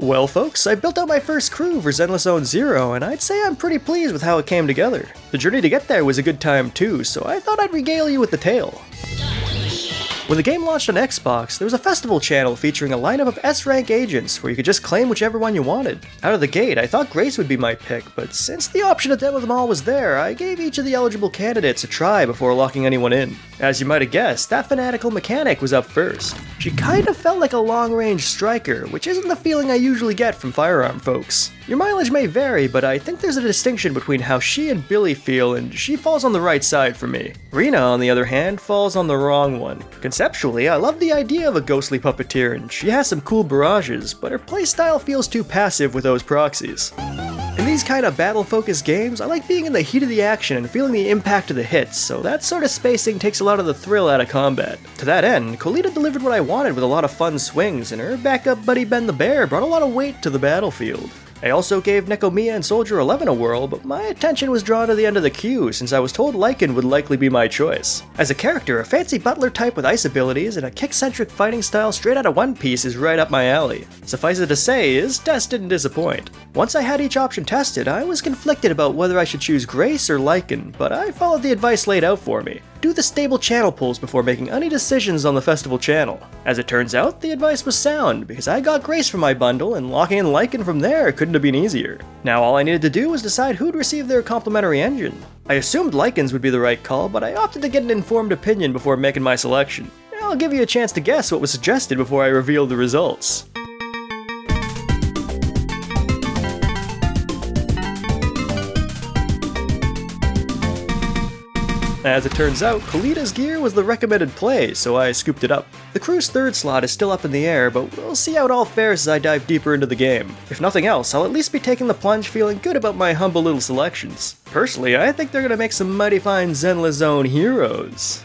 Well folks, I built out my first crew for Zenless Zone Zero, and I'd say I'm pretty pleased with how it came together. The journey to get there was a good time too, so I thought I'd regale you with the tale. When the game launched on Xbox, there was a festival channel featuring a lineup of S-rank agents where you could just claim whichever one you wanted. Out of the gate, I thought Grace would be my pick, but since the option to demo them all was there, I gave each of the eligible candidates a try before locking anyone in. As you might have guessed, that fanatical mechanic was up first. She kinda felt like a long-range striker, which isn't the feeling I usually get from firearm folks. Your mileage may vary, but I think there's a distinction between how she and Billy feel, and she falls on the right side for me. Rena, on the other hand, falls on the wrong one. Conceptually, I love the idea of a ghostly puppeteer, and she has some cool barrages, but her playstyle feels too passive with those proxies. In these kind of battle-focused games, I like being in the heat of the action and feeling the impact of the hits, so that sort of spacing takes a lot of the thrill out of combat. To that end, Colita delivered what I wanted with a lot of fun swings, and her backup buddy Ben the Bear brought a lot of weight to the battlefield. I also gave Nekomiya and Soldier 11 a whirl, but my attention was drawn to the end of the queue since I was told Lycan would likely be my choice. As a character, a fancy butler type with ice abilities and a kick-centric fighting style straight out of One Piece is right up my alley. Suffice it to say, his test didn't disappoint. Once I had each option tested, I was conflicted about whether I should choose Grace or Lycan, but I followed the advice laid out for me. Do the stable channel pulls before making any decisions on the festival channel. As it turns out, the advice was sound, because I got Grace for my bundle, and locking in Lycan from there couldn't have been easier. Now all I needed to do was decide who'd receive their complimentary engine. I assumed Lycan's would be the right call, but I opted to get an informed opinion before making my selection. I'll give you a chance to guess what was suggested before I reveal the results. As it turns out, Colita's gear was the recommended play, so I scooped it up. The crew's third slot is still up in the air, but we'll see how it all fares as I dive deeper into the game. If nothing else, I'll at least be taking the plunge feeling good about my humble little selections. Personally, I think they're gonna make some mighty fine Zenless Zone heroes.